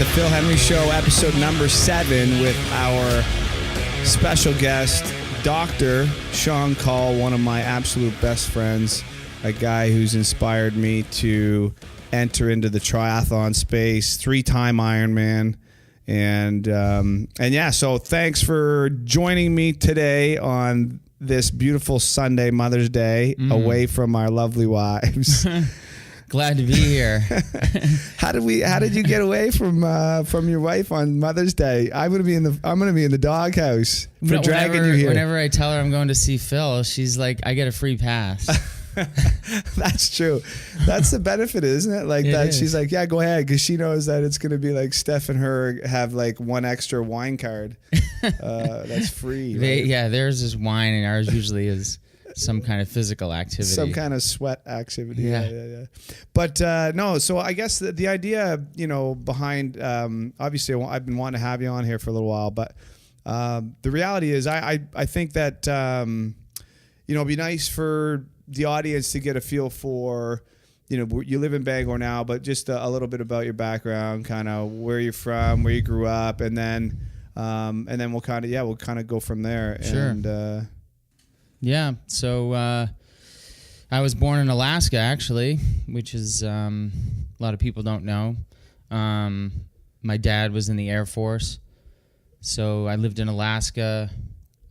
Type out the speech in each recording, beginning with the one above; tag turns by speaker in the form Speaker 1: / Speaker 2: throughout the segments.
Speaker 1: the Phil Henry Show, episode number 7, with our special guest, Dr. Sean Kull, one of my absolute best friends, a guy who's inspired me to enter into the triathlon space, 3-time Ironman. And yeah, so thanks for joining me today on this beautiful Sunday, Mother's Day, away from our lovely wives.
Speaker 2: Glad to be here.
Speaker 1: How did you get away from your wife on Mother's Day? I'm gonna be in the doghouse for dragging you here.
Speaker 2: Whenever I tell her I'm going to see Phil, she's like, I get a free pass.
Speaker 1: That's true. That's the benefit, isn't it? Like that. She's like, yeah, go ahead, because she knows that it's gonna be like Steph and her have like one extra wine card. That's free. Right?
Speaker 2: Yeah, theirs is wine, and ours usually is some kind of physical activity.
Speaker 1: Some kind of sweat activity. Yeah. But no, so I guess the idea, behind, obviously I've been wanting to have you on here for a little while, but the reality is I think that, it'd be nice for the audience to get a feel for, you live in Bangor now, but just a little bit about your background, kind of where you're from, where you grew up, and then we'll kind of go from there.
Speaker 2: Sure.
Speaker 1: And,
Speaker 2: yeah, so I was born in Alaska, actually, which is a lot of people don't know. My dad was in the Air Force, so I lived in Alaska.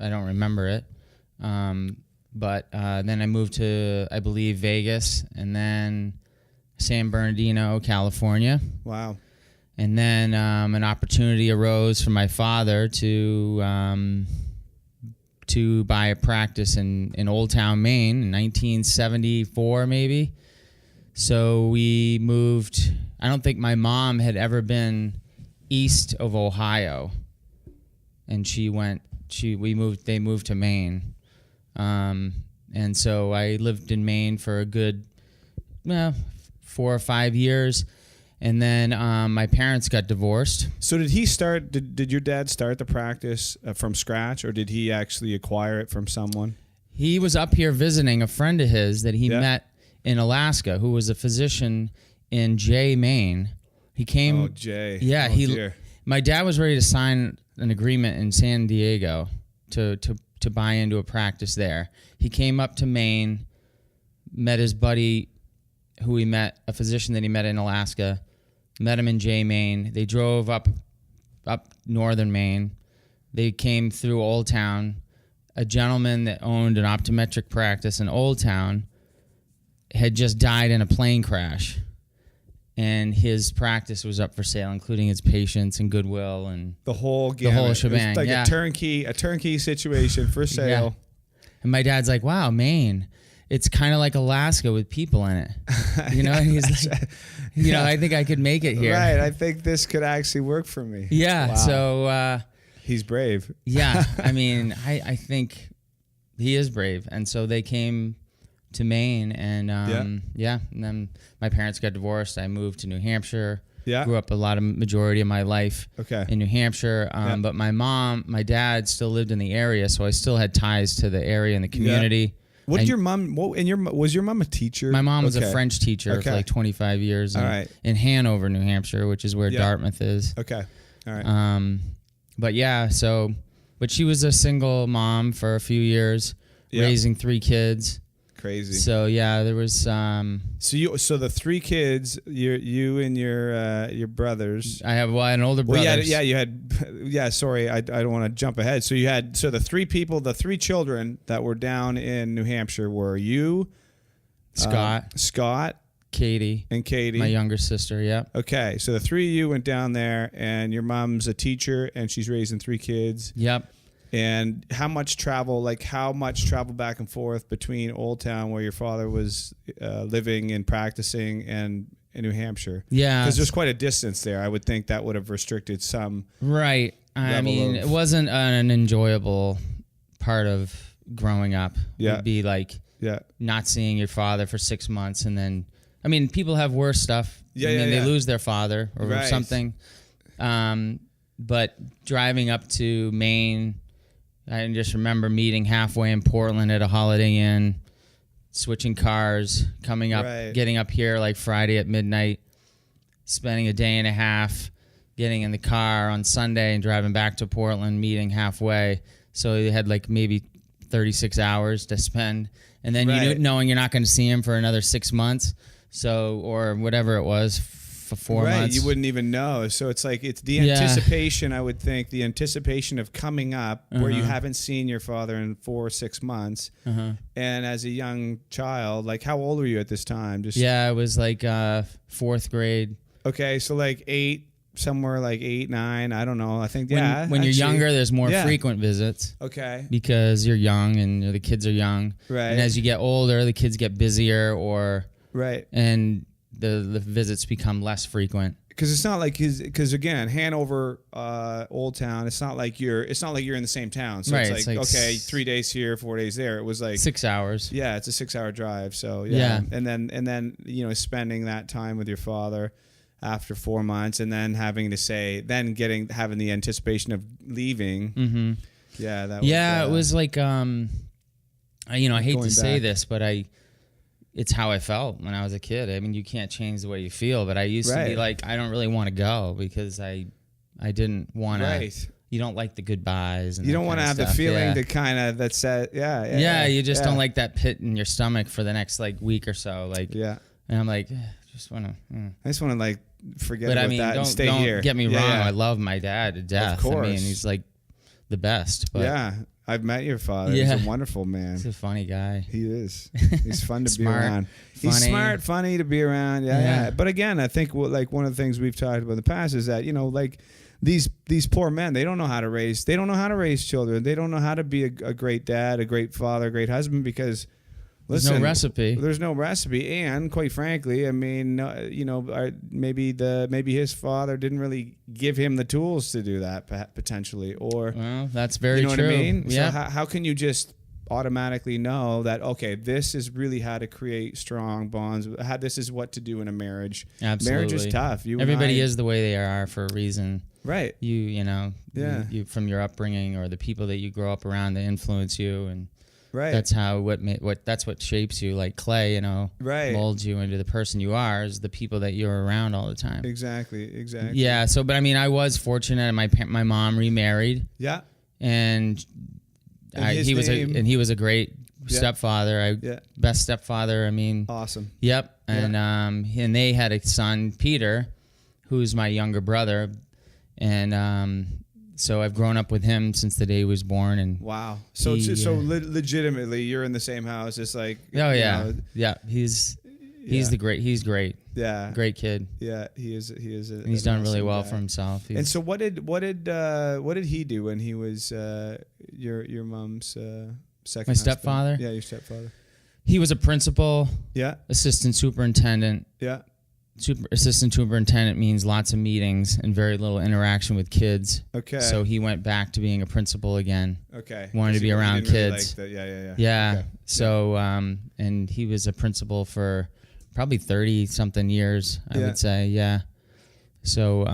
Speaker 2: I don't remember it, but then I moved to, I believe, Vegas, and then San Bernardino, California.
Speaker 1: Wow.
Speaker 2: And then an opportunity arose for my father to buy a practice in Old Town, Maine in 1974, maybe. So we moved. I don't think my mom had ever been east of Ohio, and they moved to Maine. And so I lived in Maine for a good 4 or 5 years. And then my parents got divorced.
Speaker 1: So did he start? Did your dad start the practice from scratch, or did he actually acquire it from someone?
Speaker 2: He was up here visiting a friend of his that he met in Alaska, who was a physician in Jay, Maine. He came.
Speaker 1: Oh, Jay.
Speaker 2: Yeah,
Speaker 1: dear.
Speaker 2: My dad was ready to sign an agreement in San Diego to buy into a practice there. He came up to Maine, met his buddy, who he met, a physician that he met in Alaska. Met him in Jay, Maine. They drove up northern Maine. They came through Old Town. A gentleman that owned an optometric practice in Old Town had just died in a plane crash, and his practice was up for sale, including his patients and goodwill and
Speaker 1: the whole
Speaker 2: shebang.
Speaker 1: It was like a turnkey situation for sale.
Speaker 2: Yeah. And my dad's like, "Wow, Maine. It's kind of like Alaska with people in it." And he's like, I think I could make it here.
Speaker 1: Right. I think this could actually work for me.
Speaker 2: Yeah. Wow. So
Speaker 1: he's brave.
Speaker 2: Yeah. I mean, I think he is brave. And so they came to Maine, and and then my parents got divorced. I moved to New Hampshire. Yeah. Grew up majority of my life in New Hampshire. But my dad still lived in the area, so I still had ties to the area and the community.
Speaker 1: Yeah. Was your mom a teacher?
Speaker 2: My mom was a French teacher for like 25 years in Hanover, New Hampshire, which is where Dartmouth is.
Speaker 1: Okay. All right.
Speaker 2: But she was a single mom for a few years, raising 3 kids.
Speaker 1: Crazy.
Speaker 2: So there was
Speaker 1: So the 3 kids, you and your brothers.
Speaker 2: I had an older brother.
Speaker 1: Sorry, I don't want to jump ahead. So the 3 people, the 3 children that were down in New Hampshire were you, Scott,
Speaker 2: Katie,
Speaker 1: my
Speaker 2: younger sister. Yeah.
Speaker 1: Okay, so the 3 of you went down there, and your mom's a teacher, and she's raising 3 kids.
Speaker 2: Yep.
Speaker 1: And how much travel back and forth between Old Town, where your father was living and practicing, and in New Hampshire?
Speaker 2: Yeah.
Speaker 1: Because there's quite a distance there. I would think that would have restricted some.
Speaker 2: Right. I mean, it wasn't an enjoyable part of growing up.
Speaker 1: Yeah.
Speaker 2: It'd be like not seeing your father for 6 months, and then, I mean, people have worse stuff. They lose their father or something. But driving up to Maine, I just remember meeting halfway in Portland at a Holiday Inn, switching cars, coming up, getting up here like Friday at midnight, spending a day and a half, getting in the car on Sunday and driving back to Portland, meeting halfway. So you had like maybe 36 hours to spend. And then you knowing you're not going to see him for another 6 months. So, or whatever it was, for 4 months.
Speaker 1: You wouldn't even know. So it's like, it's the anticipation, I would think, the anticipation of coming up where you haven't seen your father in 4 or 6 months. And as a young child, like, how old were you at this time?
Speaker 2: I was like 4th grade.
Speaker 1: Okay, so like 8, somewhere like 8, 9, I don't know. I think,
Speaker 2: when you're younger, there's more frequent visits.
Speaker 1: Okay.
Speaker 2: Because you're young and the kids are young.
Speaker 1: Right.
Speaker 2: And as you get older, the kids get busier and the visits become less frequent.
Speaker 1: Because it's not like because again, Hanover, Old Town. It's not like you're in the same town. So it's like okay, 3 days here, 4 days there. It was like
Speaker 2: 6 hours.
Speaker 1: Yeah, it's a 6-hour drive. So and then spending that time with your father after 4 months, and then having the anticipation of leaving.
Speaker 2: Mm-hmm.
Speaker 1: Yeah, that. Was,
Speaker 2: it was like I hate to say this, but it's how I felt when I was a kid. I mean, you can't change the way you feel, but I used to be like, I don't really want to go because I didn't want to. You don't like the goodbyes. And
Speaker 1: you don't want to have the feeling to kind of you just
Speaker 2: don't like that pit in your stomach for the next like week or so. Like, and I'm like, just want to.
Speaker 1: I just want to like forget about that and stay
Speaker 2: don't
Speaker 1: here.
Speaker 2: Get me wrong. I love my dad to death.
Speaker 1: Of course.
Speaker 2: I mean, he's like the best. But
Speaker 1: I've met your father. He's a wonderful man.
Speaker 2: He's a funny guy.
Speaker 1: He is. He's fun to be around.
Speaker 2: Funny.
Speaker 1: He's smart, funny to be around. Yeah. But again, I think like one of the things we've talked about in the past is that like these poor men, they don't know how to raise children. They don't know how to be a great dad, a great father, a great husband because. Listen,
Speaker 2: there's no recipe.
Speaker 1: There's no recipe, and quite frankly, I mean, maybe his father didn't really give him the tools to do that potentially, or
Speaker 2: that's very true.
Speaker 1: What I mean?
Speaker 2: Yeah.
Speaker 1: So how can you just automatically know that this is really how to create strong bonds? This is what to do in a marriage.
Speaker 2: Absolutely,
Speaker 1: marriage is tough.
Speaker 2: Everybody is the way they are for a reason.
Speaker 1: Right.
Speaker 2: You from your upbringing or the people that you grow up around that influence you and.
Speaker 1: Right.
Speaker 2: That's how that's what shapes you, like clay, molds you into the person you are, is the people that you're around all the time.
Speaker 1: Exactly.
Speaker 2: Yeah. So, but I mean, I was fortunate. My mom remarried.
Speaker 1: Yeah.
Speaker 2: And he was a great stepfather. Best stepfather. I mean.
Speaker 1: Awesome.
Speaker 2: Yep. And and they had a son, Peter, who's my younger brother, and so I've grown up with him since the day he was born, and
Speaker 1: wow. So legitimately, you're in the same house. It's like
Speaker 2: He's great.
Speaker 1: Yeah,
Speaker 2: great kid.
Speaker 1: Yeah, he is.
Speaker 2: And he's done really well for himself.
Speaker 1: And so, what did he do when he was your mom's second?
Speaker 2: My stepfather.
Speaker 1: Yeah, your stepfather.
Speaker 2: He was a principal.
Speaker 1: Yeah.
Speaker 2: Assistant superintendent.
Speaker 1: Yeah.
Speaker 2: Assistant superintendent means lots of meetings and very little interaction with kids.
Speaker 1: Okay.
Speaker 2: So he went back to being a principal again.
Speaker 1: Okay.
Speaker 2: Wanted to be around kids.
Speaker 1: Really like
Speaker 2: yeah.
Speaker 1: Okay.
Speaker 2: So and he was a principal for probably 30-something years, I would say. Yeah. So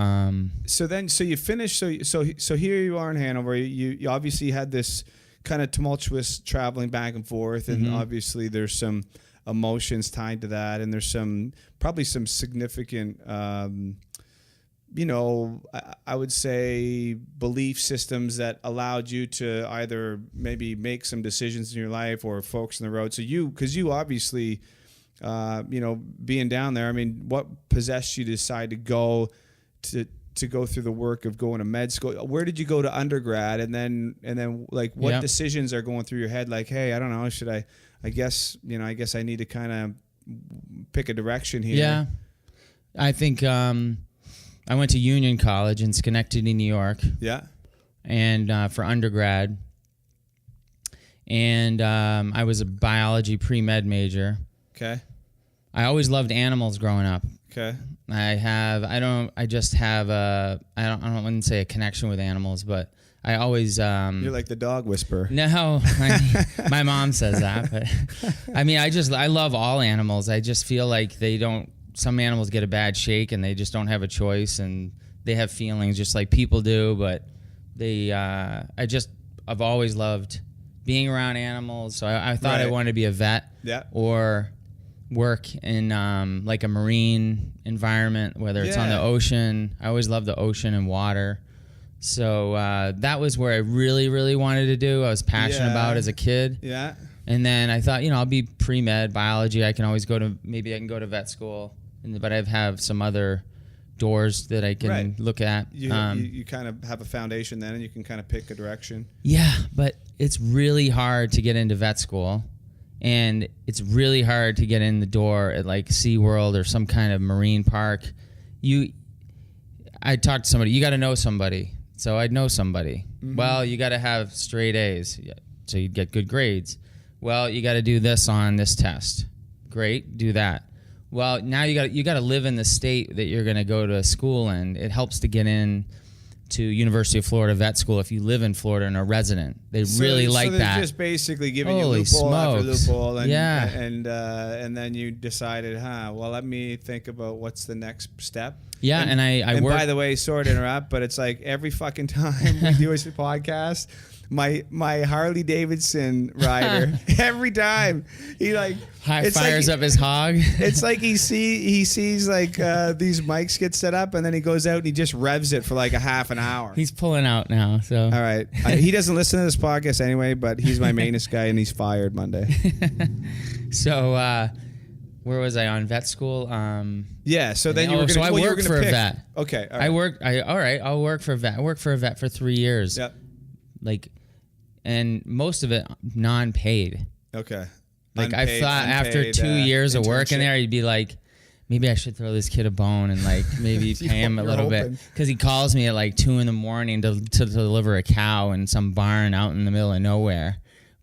Speaker 1: so you finished. So here you are in Hanover. You obviously had this kind of tumultuous traveling back and forth, and obviously there's some emotions tied to that, and there's probably some significant I would say belief systems that allowed you to either maybe make some decisions in your life or focus on the road. So because you obviously being down there, I mean, what possessed you to decide to go through the work of going to med school? Where did you go to undergrad, and then like what decisions are going through your head? Like, hey, I don't know, should I guess I need to kind of pick a direction here.
Speaker 2: Yeah. I think I went to Union College in Schenectady, New York.
Speaker 1: Yeah.
Speaker 2: And for undergrad. And I was a biology pre-med major.
Speaker 1: Okay.
Speaker 2: I always loved animals growing up.
Speaker 1: Okay.
Speaker 2: I wouldn't say a connection with animals, but I always...
Speaker 1: You're like the dog whisperer.
Speaker 2: No, my mom says that. But I mean, I love all animals. I just feel like some animals get a bad shake and they just don't have a choice, and they have feelings just like people do. But I've always loved being around animals. So I thought I wanted to be a vet.
Speaker 1: Yeah.
Speaker 2: Or work in like a marine environment, whether it's on the ocean. I always loved the ocean and water. So that was where I really, really wanted to do. I was passionate about as a kid.
Speaker 1: Yeah.
Speaker 2: And then I thought, I'll be pre-med biology. I can always maybe I can go to vet school, but I have some other doors that I can look at.
Speaker 1: You kind of have a foundation then, and you can kind of pick a direction.
Speaker 2: Yeah, but it's really hard to get into vet school, and it's really hard to get in the door at like SeaWorld or some kind of marine park. I talked to somebody. You got to know somebody. So I'd know somebody. Mm-hmm. Well, you got to have straight A's, so you'd get good grades. Well, you got to do this on this test. Great, do that. Well, now you got to live in the state that you're going to go to school in. It helps to get in to University of Florida vet school if you live in Florida and are resident. They really like that. So they're
Speaker 1: just basically giving
Speaker 2: Holy
Speaker 1: you loophole after
Speaker 2: smokes.
Speaker 1: loophole, and then you decided, well, let me think about what's the next step.
Speaker 2: Yeah, and I
Speaker 1: work. By the way, sorry to interrupt, but it's like every fucking time we do a podcast, my Harley Davidson rider, every time he like
Speaker 2: fires up his hog.
Speaker 1: It's like he sees like these mics get set up, and then he goes out and he just revs it for like a half an hour.
Speaker 2: He's pulling out now. So
Speaker 1: all right, he doesn't listen to this podcast anyway, but he's my maintenance guy, and he's fired Monday.
Speaker 2: So where was I on vet school?
Speaker 1: Yeah. So then you were going to.
Speaker 2: I worked for a vet.
Speaker 1: Okay. All right.
Speaker 2: All right. I'll work for a vet. I worked for a vet for 3 years.
Speaker 1: Yep.
Speaker 2: And most of it non-paid.
Speaker 1: Okay.
Speaker 2: Like I thought after 2 years of working there, you'd be like, maybe I should throw this kid a bone and like maybe pay him a little bit. Because he calls me at like 2 a.m. to deliver a cow in some barn out in the middle of nowhere.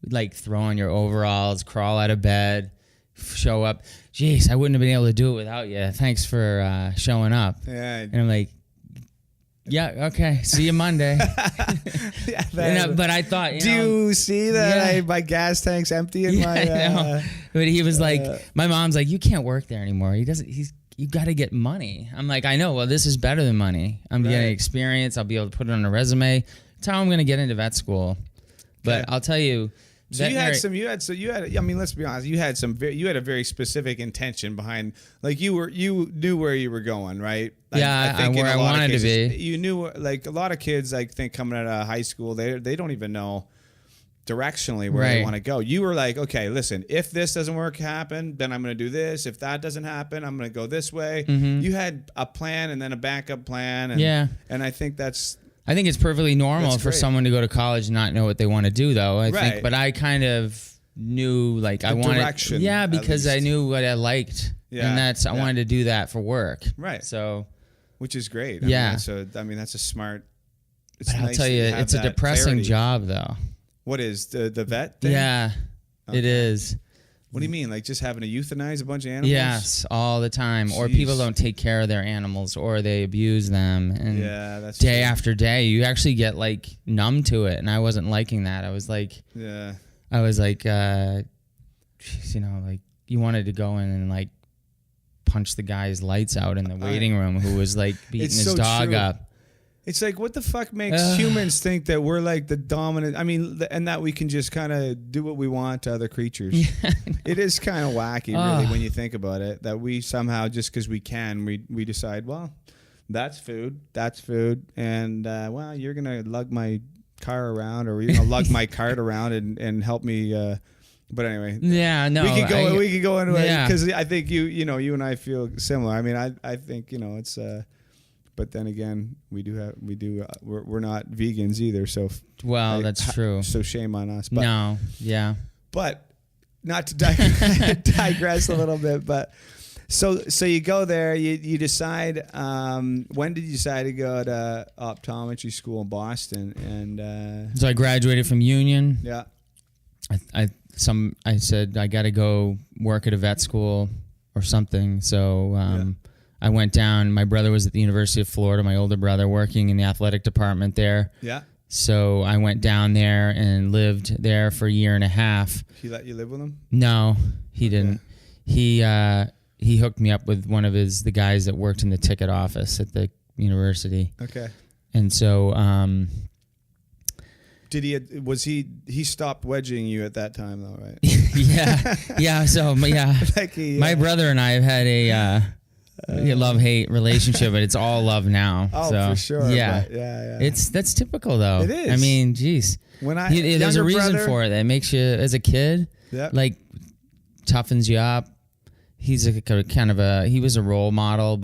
Speaker 2: Like throw on your overalls, crawl out of bed, show up. Jeez, I wouldn't have been able to do it without you. Thanks for showing up.
Speaker 1: Yeah.
Speaker 2: And I'm like, yeah, okay. See you Monday. But I thought,
Speaker 1: do you see that my gas tank's empty in my?
Speaker 2: But he was like, my mom's like, you can't work there anymore. You got to get money. I'm like, I know. Well, this is better than money. I'm getting experience. I'll be able to put it on a resume. That's how I'm going to get into vet school. But I'll tell you.
Speaker 1: So you had. I mean, let's be honest. You had a very specific intention behind. Like you knew where you were going, right? Like,
Speaker 2: I think where I wanted to be.
Speaker 1: You knew, like a lot of kids, I think coming out of high school, they don't even know directionally where they want to go. You were like, okay, listen, if this doesn't happen, then I'm going to do this. If that doesn't happen, I'm going to go this way. Mm-hmm. You had a plan and then a backup plan. And I think I think it's perfectly normal for someone to go to college and not know what they want to do, though. I think, but I kind of knew, like, I wanted, direction,
Speaker 2: because I knew what I liked, and I wanted to do that for work,
Speaker 1: right?
Speaker 2: So,
Speaker 1: which is great, that's a smart.
Speaker 2: But I'll tell you, it's a depressing job, though.
Speaker 1: What is the vet thing?
Speaker 2: Yeah, it is.
Speaker 1: What do you mean? Like just having to euthanize a bunch of animals?
Speaker 2: Yes, all the time. Jeez. Or people don't take care of their animals, or they abuse them. And
Speaker 1: that's
Speaker 2: day after day, you actually get like numb to it. And I wasn't liking that. I was like, like you wanted to go in and like punch the guy's lights out in the waiting room who was like beating his dog up.
Speaker 1: It's like, what the fuck makes humans think that we're like the dominant? I mean, and that we can just kind of do what we want to other creatures. Yeah, it is kind of wacky, really, when you think about it. That we somehow, just because we can, we decide, well, that's food, and well, you're gonna lug my car around, or you're gonna lug my cart around and help me. But anyway, we could go into it because I think you and I feel similar. I mean, I think it's. But then again, we're not vegans either. So
Speaker 2: that's true.
Speaker 1: So shame on us. But,
Speaker 2: no, yeah.
Speaker 1: But not to digress a little bit. But so you go there. You decide. When did you decide to go to optometry school in Boston? And
Speaker 2: so I graduated from Union.
Speaker 1: Yeah.
Speaker 2: I said I got to go work at a vet school or something. So. I went down. My brother was at the University of Florida, my older brother, working in the athletic department there.
Speaker 1: Yeah.
Speaker 2: So I went down there and lived there for a year and a half.
Speaker 1: He let you live with him?
Speaker 2: No, he didn't. He hooked me up with one of the guys that worked in the ticket office at the university.
Speaker 1: Okay.
Speaker 2: And so
Speaker 1: he stopped wedging you at that time though, right?
Speaker 2: Yeah. So
Speaker 1: Like
Speaker 2: my brother and I have had a love-hate relationship, but it's all love now.
Speaker 1: Oh,
Speaker 2: so,
Speaker 1: for sure.
Speaker 2: Yeah.
Speaker 1: Yeah.
Speaker 2: That's typical though.
Speaker 1: It is.
Speaker 2: I mean, geez. There's a reason for it that makes you, as a kid, like toughens you up. He's he was a role model,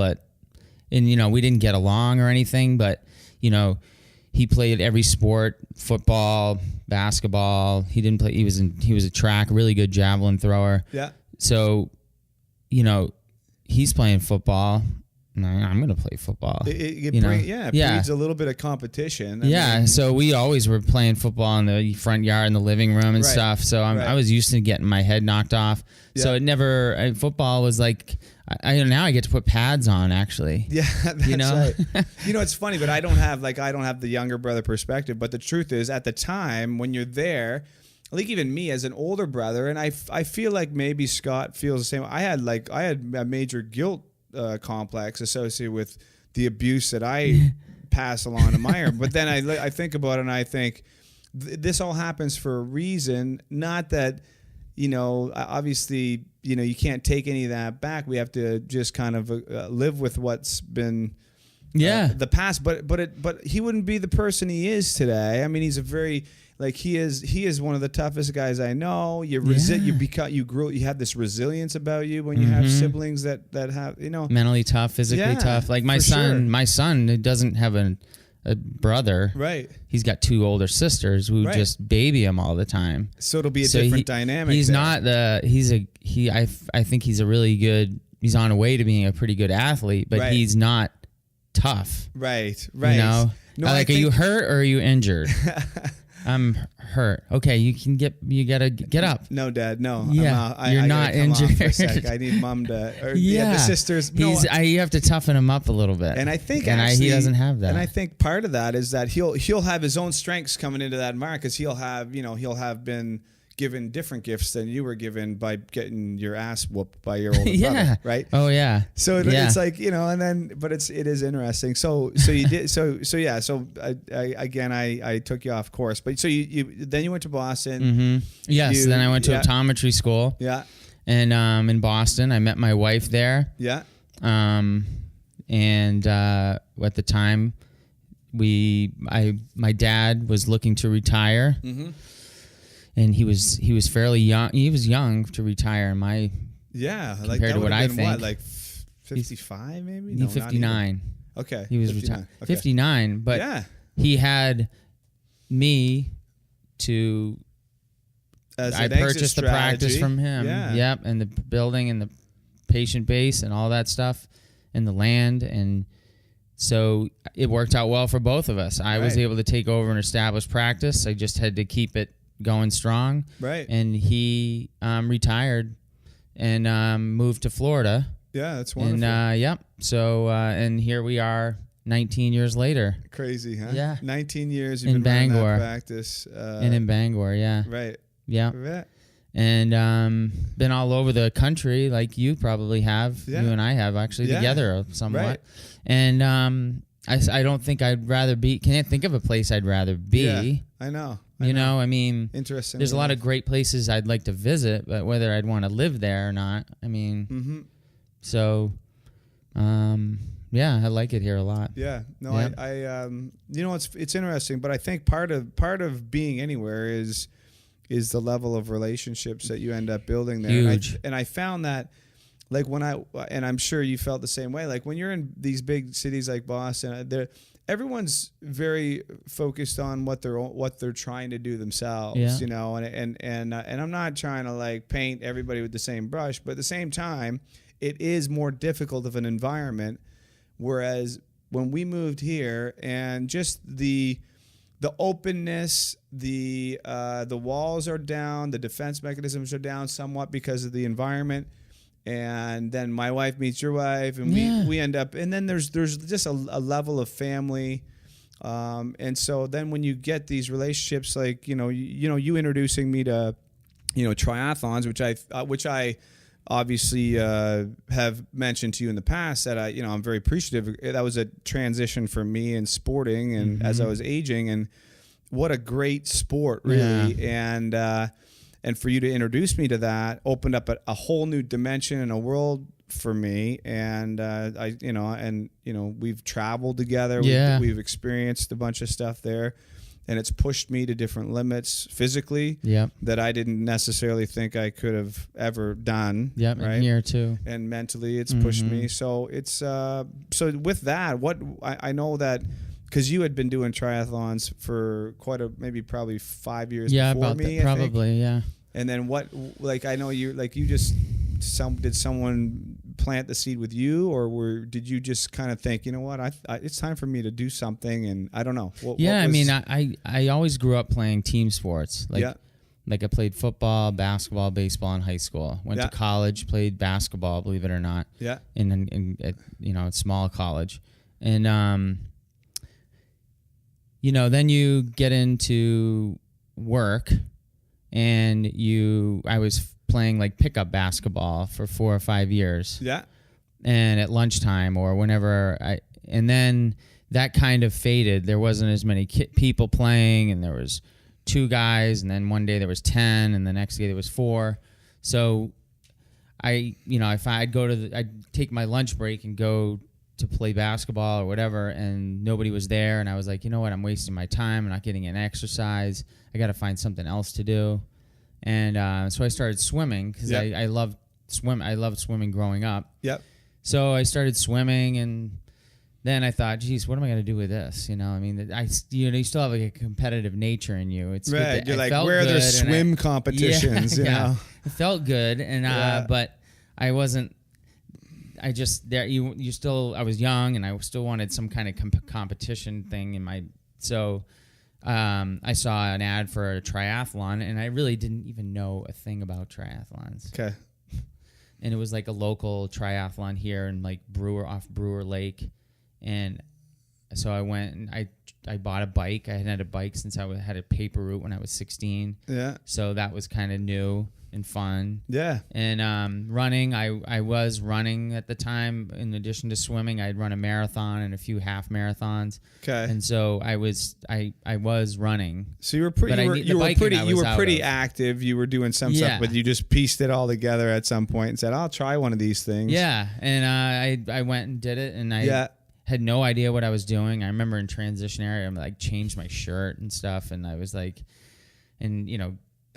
Speaker 2: and we didn't get along or anything, but he played every sport, football, basketball. He didn't play. He was a track, really good javelin thrower.
Speaker 1: Yeah.
Speaker 2: So, he's playing football. I'm going to play football.
Speaker 1: It breeds a little bit of competition. I mean,
Speaker 2: so we always were playing football in the front yard, in the living room and stuff. So I was used to getting my head knocked off. Yeah. So it never, football was like, now I get to put pads on, actually.
Speaker 1: Yeah, that's right. It's funny, but I don't have the younger brother perspective. But the truth is, at the time when you're there, like even me as an older brother, and I feel like maybe Scott feels the same. I had a major guilt complex associated with the abuse that I pass along to Meyer. But then I think about it and I think this all happens for a reason. Not that, obviously, you can't take any of that back. We have to just kind of live with what's been the past. But he wouldn't be the person he is today. I mean, he's a very he is one of the toughest guys I know. You have this resilience about you when you have siblings that have
Speaker 2: mentally tough, physically tough. Like my son who doesn't have a brother.
Speaker 1: Right.
Speaker 2: He's got two older sisters who just baby him all the time.
Speaker 1: So it'll be a different dynamic.
Speaker 2: He's not I think he's a really good. He's on a way to being a pretty good athlete, but he's not tough. Right. No, are you hurt or are you injured? I'm hurt. Okay, you gotta get up.
Speaker 1: No, Dad, no.
Speaker 2: Yeah, you're not injured.
Speaker 1: For a sec. I need Mom to. The sisters.
Speaker 2: You have to toughen him up a little bit.
Speaker 1: And I think
Speaker 2: he doesn't have that.
Speaker 1: And I think part of that is that he'll have his own strengths coming into that environment because he'll have been given different gifts than you were given by getting your ass whooped by your older brother, right?
Speaker 2: Oh yeah.
Speaker 1: So it's like and then but it is interesting. So you did I took you off course, but so you then you went to Boston.
Speaker 2: Mm-hmm. Yes. Then I went to optometry school.
Speaker 1: Yeah.
Speaker 2: And in Boston, I met my wife there.
Speaker 1: Yeah.
Speaker 2: And at the time, my dad was looking to retire. Mm-hmm. And he was fairly young. He was young to retire. Compared to what I think,
Speaker 1: like 55 maybe.
Speaker 2: He's 59.
Speaker 1: Okay,
Speaker 2: he was retired. 59, but he had me to. I purchased the practice from him. Yeah. Yep, and the building and the patient base and all that stuff, and the land, and so it worked out well for both of us. I was able to take over and establish practice. I just had to keep it going strong.
Speaker 1: Right.
Speaker 2: And he retired and moved to Florida.
Speaker 1: Yeah, that's wonderful.
Speaker 2: And so and here we are 19 years later.
Speaker 1: Crazy, huh?
Speaker 2: Yeah.
Speaker 1: 19 years you've been running that practice.
Speaker 2: And in Bangor, yeah.
Speaker 1: Right.
Speaker 2: Yeah.
Speaker 1: Right.
Speaker 2: And been all over the country like you probably have. Yeah. You and I have actually together somewhat. Right. And I don't think I'd rather be. Can't think of a place I'd rather be.
Speaker 1: Yeah, I know.
Speaker 2: I mean,
Speaker 1: interesting.
Speaker 2: There's a lot of great places I'd like to visit, but whether I'd want to live there or not, I mean, so, I like it here a lot.
Speaker 1: Yeah, no, yeah. It's interesting, but I think part of being anywhere is the level of relationships that you end up building there.
Speaker 2: Huge.
Speaker 1: And I found that, like and I'm sure you felt the same way. Like when you're in these big cities like Boston, everyone's very focused on what they're trying to do themselves, and I'm not trying to like paint everybody with the same brush, but at the same time, it is more difficult of an environment. Whereas when we moved here, and just the openness, the walls are down, the defense mechanisms are down somewhat because of the environment. And then my wife meets your wife, and we end up, and then there's just a level of family, and so then when you get these relationships, like you introducing me to triathlons, which I obviously have mentioned to you in the past, that I'm very appreciative. That was a transition for me in sporting, and as I was aging, and what a great sport, really, and for you to introduce me to that opened up a whole new dimension and a world for me. And we've traveled together.
Speaker 2: Yeah.
Speaker 1: We've experienced a bunch of stuff there, and it's pushed me to different limits physically that I didn't necessarily think I could have ever done.
Speaker 2: Yep,
Speaker 1: right?
Speaker 2: and here too.
Speaker 1: And mentally, it's pushed me. So it's so with that, what I know that because you had been doing triathlons for probably 5 years before me.
Speaker 2: Probably, yeah.
Speaker 1: And then I know you just did someone plant the seed with you, or did you just kind of think, you know what, it's time for me to do something? And I don't know.
Speaker 2: I always grew up playing team sports. Like I played football, basketball, baseball in high school. Went to college, played basketball, believe it or not.
Speaker 1: Yeah.
Speaker 2: In a small college. And then you get into work, and I was playing like pickup basketball for 4 or 5 years.
Speaker 1: Yeah.
Speaker 2: And at lunchtime or whenever and then that kind of faded. There wasn't as many people playing, and there was 2 guys, and then one day there was 10, and the next day there was 4. So if I'd take my lunch break and go to play basketball or whatever, and nobody was there, and I was like, you know what, I'm wasting my time. I'm not getting an exercise. I got to find something else to do. And so I started swimming because I loved swimming growing up.
Speaker 1: Yep.
Speaker 2: So I started swimming, and then I thought, geez, what am I going to do with this? You still have like a competitive nature in you. It's
Speaker 1: right. You're like, where are there swim competitions?
Speaker 2: Yeah. It felt good, and but I wasn't. I just there you still. I was young, and I still wanted some kind of competition thing in my. So I saw an ad for a triathlon, and I really didn't even know a thing about triathlons.
Speaker 1: Okay.
Speaker 2: And it was like a local triathlon here in like off Brewer Lake, and so I went and I bought a bike. I hadn't had a bike since I had a paper route when I was 16.
Speaker 1: Yeah.
Speaker 2: So that was kind of new and fun.
Speaker 1: Yeah.
Speaker 2: And running, I was running at the time. In addition to swimming, I'd run a marathon and a few half marathons.
Speaker 1: Okay.
Speaker 2: And so I was running.
Speaker 1: So you were pretty active. You were doing some stuff, but you just pieced it all together at some point and said, "I'll try one of these things."
Speaker 2: Yeah. And I went and did it, and I had no idea what I was doing. I remember in transition area, I like changed my shirt and stuff, and I was like,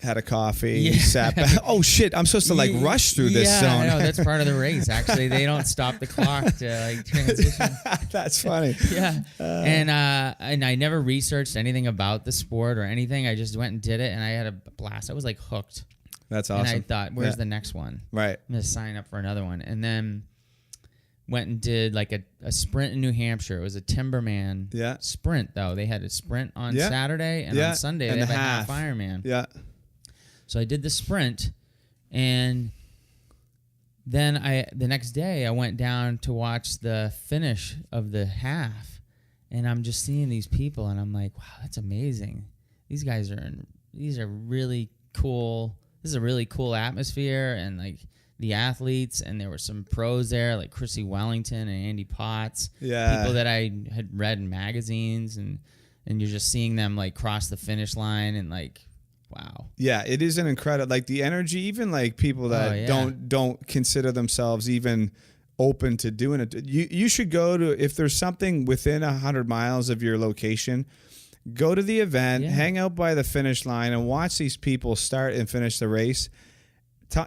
Speaker 1: had a coffee, sat back. Oh shit! I'm supposed to like rush through this zone.
Speaker 2: I know, that's part of the race. Actually, they don't stop the clock to like transition.
Speaker 1: That's funny.
Speaker 2: Yeah, and I never researched anything about the sport or anything. I just went and did it, and I had a blast. I was like hooked.
Speaker 1: That's awesome.
Speaker 2: And I thought, where's the next one?
Speaker 1: Right.
Speaker 2: I'm gonna sign up for another one, and then went and did like a sprint in New Hampshire. It was a Timberman sprint, though. They had a sprint on Saturday, and on Sunday they had a half Ironman.
Speaker 1: Yeah.
Speaker 2: So I did the sprint, and then the next day I went down to watch the finish of the half, and I'm just seeing these people, and I'm like, wow, that's amazing. These guys these are really cool. This is a really cool atmosphere, and like the athletes, and there were some pros there like Chrissy Wellington and Andy Potts, people that I had read in magazines, and you're just seeing them like cross the finish line, and like, wow. Yeah,
Speaker 1: it is an incredible, like the energy, even like people that don't consider themselves even open to doing it. You should go to, if there's something within 100 miles of your location, go to the event, hang out by the finish line, and watch these people start and finish the race.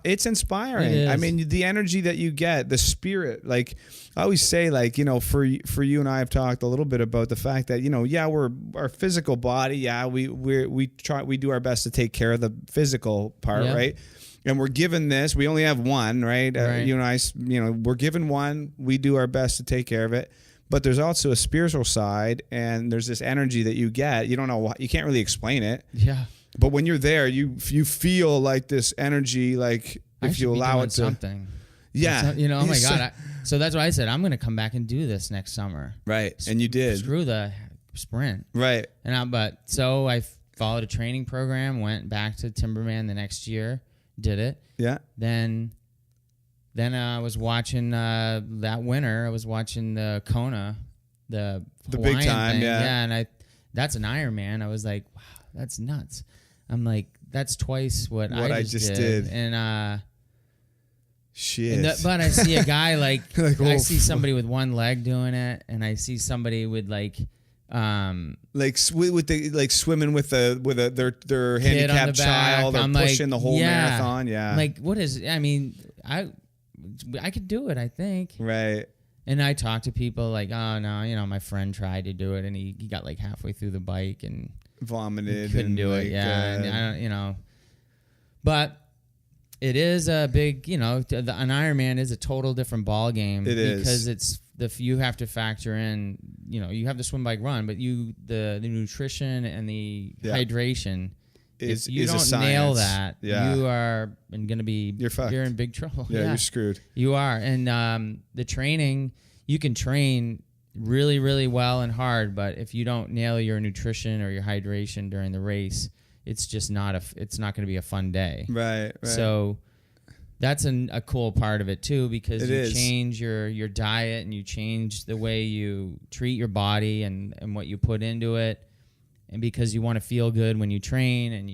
Speaker 1: It's inspiring.
Speaker 2: It is.
Speaker 1: I mean, the energy that you get, the spirit. Like I always say, like, for you and I have talked a little bit about the fact that we're our physical body. Yeah, we do our best to take care of the physical part, right? And we're given this. We only have one, right? You and I, we're given one. We do our best to take care of it. But there's also a spiritual side, and there's this energy that you get. You don't know you can't really explain it.
Speaker 2: Yeah.
Speaker 1: But when you're there, you feel like this energy, like if you allow it to
Speaker 2: something.
Speaker 1: Yeah.
Speaker 2: Oh my God. So that's why I said I'm going to come back and do this next summer.
Speaker 1: Right. And you did.
Speaker 2: Screw the sprint.
Speaker 1: Right.
Speaker 2: So I followed a training program, went back to Timberman the next year, did it.
Speaker 1: Yeah.
Speaker 2: Then I was watching that winter. I was watching the Kona, the
Speaker 1: big time,
Speaker 2: thing.
Speaker 1: yeah.
Speaker 2: And that's an Ironman. I was like, wow, that's nuts. I'm like, that's twice what I just did. And
Speaker 1: shit.
Speaker 2: But I see a guy like,
Speaker 1: Like,
Speaker 2: I
Speaker 1: oh,
Speaker 2: see somebody with one leg doing it, and I see somebody with like
Speaker 1: with the like swimming with their handicapped child, or
Speaker 2: I'm
Speaker 1: pushing
Speaker 2: like,
Speaker 1: the whole marathon. Yeah.
Speaker 2: I'm like, what is? I mean, I could do it, I think.
Speaker 1: Right.
Speaker 2: And I talk to people like, oh no, you know, my friend tried to do it, and he got like halfway through the bike and
Speaker 1: vomited.
Speaker 2: Couldn't
Speaker 1: and
Speaker 2: do
Speaker 1: like,
Speaker 2: it. Yeah, and I don't, you know, but. It is a big, you know, an Ironman is a total different ball game.
Speaker 1: It is.
Speaker 2: Because it's you have to factor in, you know, you have the swim, bike, run, but the nutrition and the hydration. If you don't nail that, you are going to be, you're in big trouble.
Speaker 1: Yeah, you're screwed.
Speaker 2: You are. And the training, you can train really, really well and hard, but if you don't nail your nutrition or your hydration during the race, it's just not it's not going to be a fun day.
Speaker 1: Right.
Speaker 2: So that's a cool part of it too, because you change your diet and you change the way you treat your body and what you put into it, and because you want to feel good when you train and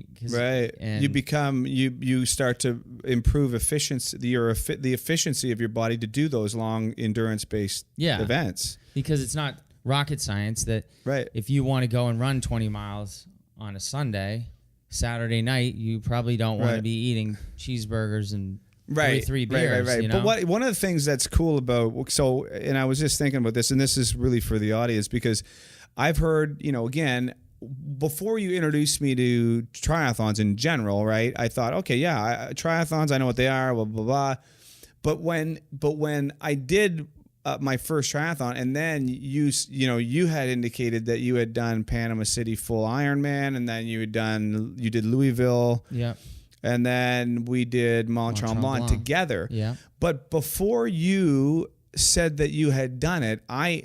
Speaker 2: you start to improve efficiency, the efficiency of your body to do those long endurance based events, because it's not rocket science that if you want to go and run 20 miles on a Sunday, Saturday night, you probably don't want to be eating cheeseburgers and three beers.
Speaker 1: Right.
Speaker 2: You know?
Speaker 1: But one of the things that's cool about, and I was just thinking about this, and this is really for the audience, because I've heard, you know, again, before you introduced me to triathlons in general, right? I thought, okay, triathlons, I know what they are, blah blah blah. But when I did my first triathlon, and then you had indicated that you had done Panama City full Ironman, and then you did Louisville, and then we did Mont Tremblant together.
Speaker 2: Yeah.
Speaker 1: But before you said that you had done it, I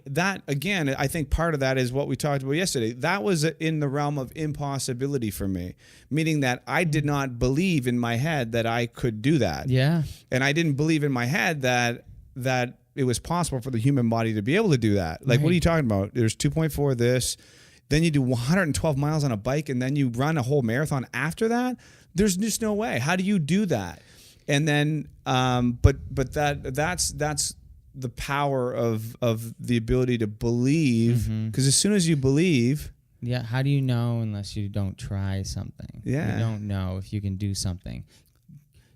Speaker 1: think part of that is what we talked about yesterday. That was in the realm of impossibility for me, meaning that I did not believe in my head that I could do that.
Speaker 2: Yeah.
Speaker 1: And I didn't believe in my head that it was possible for the human body to be able to do that. Like, what are you talking about? There's 2.4 this, then you do 112 miles on a bike, and then you run a whole marathon after that? There's just no way. How do you do that? And then, but that's the power of the ability to believe, because as soon as you believe.
Speaker 2: Yeah, how do you know unless you don't try something?
Speaker 1: Yeah.
Speaker 2: You don't know if you can do something.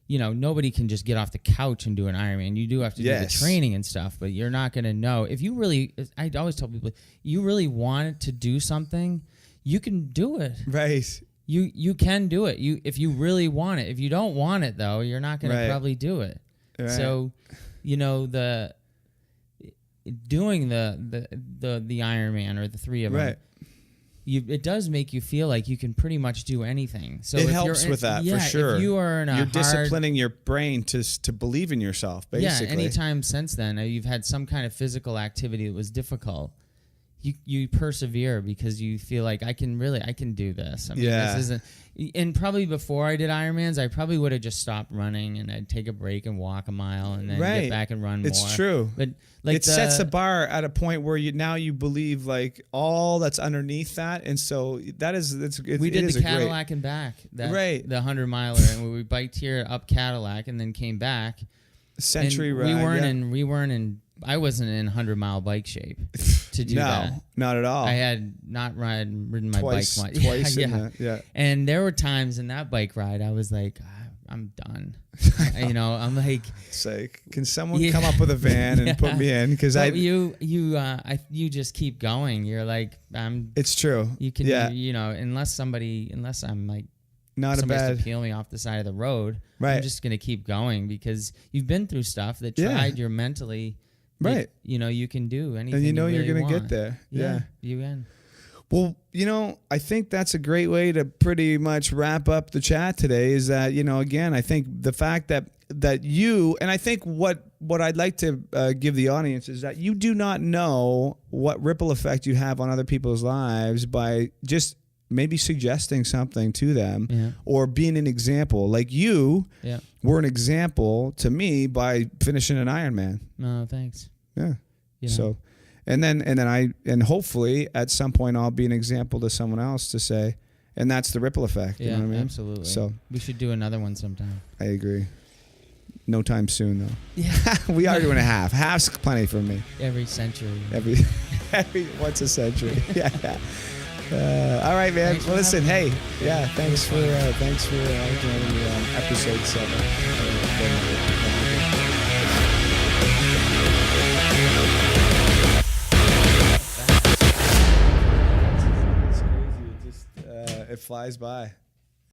Speaker 2: You know, nobody can just get off the couch and do an Ironman. You do have to do the training and stuff, but you're not going to know. If you really, I always tell people, you really want to do something, you can do it.
Speaker 1: Right.
Speaker 2: You can do it. If you really want it. If you don't want it, though, you're not going to probably do it. Right. So, you know, doing the Ironman or the three of them, it does make you feel like you can pretty much do anything. So
Speaker 1: it helps with that, for sure.
Speaker 2: If you are
Speaker 1: you're disciplining your brain to believe in yourself, basically.
Speaker 2: Yeah, anytime since then, you've had some kind of physical activity that was difficult, you persevere because you feel like I can do this. I mean, this isn't. And probably before I did Ironmans, I probably would have just stopped running and I'd take a break and walk a mile and then get back and run more.
Speaker 1: It's true.
Speaker 2: But like
Speaker 1: it sets the bar at a point where you believe like all that's underneath that, and so that is
Speaker 2: we did the Cadillac and back, the 100 miler, and we biked here up Cadillac and then came back.
Speaker 1: Century ride.
Speaker 2: We weren't in. I wasn't in 100-mile bike shape to do that.
Speaker 1: No, not at all.
Speaker 2: I had not ridden my bike much.
Speaker 1: Twice.
Speaker 2: And there were times in that bike ride I was like, I'm done. You know, I'm like,
Speaker 1: can someone come up with a van and put me in? Because
Speaker 2: you just keep going. You're like,
Speaker 1: It's true.
Speaker 2: You can, you know, unless I'm like.
Speaker 1: Somebody's
Speaker 2: to peel me off the side of the road. Right. I'm just gonna keep going because you've been through stuff that tried your mentally.
Speaker 1: Right.
Speaker 2: You know, you can do anything.
Speaker 1: And you know
Speaker 2: you're
Speaker 1: going to get there. Yeah.
Speaker 2: You can.
Speaker 1: Well, you know, I think that's a great way to pretty much wrap up the chat today is that, you know, again, I think the fact that you, and I think what I'd like to give the audience is that you do not know what ripple effect you have on other people's lives by just maybe suggesting something to them or being an example. Like you were an example to me by finishing an Ironman.
Speaker 2: No, thanks.
Speaker 1: Yeah.
Speaker 2: You know.
Speaker 1: So, and then hopefully at some point I'll be an example to someone else to say, And that's the ripple effect.
Speaker 2: Yeah,
Speaker 1: you know what I mean?
Speaker 2: absolutely.
Speaker 1: So
Speaker 2: we should do another one sometime.
Speaker 1: I agree. No time soon, though.
Speaker 2: Yeah.
Speaker 1: We are doing a half. Half's plenty for me.
Speaker 2: Every century.
Speaker 1: Every once a century. Yeah. All right, man.
Speaker 2: Thanks
Speaker 1: Well,
Speaker 2: for
Speaker 1: listen.
Speaker 2: having
Speaker 1: Hey,
Speaker 2: me.
Speaker 1: yeah. Thanks for joining me on episode 7. It's crazy. It flies by.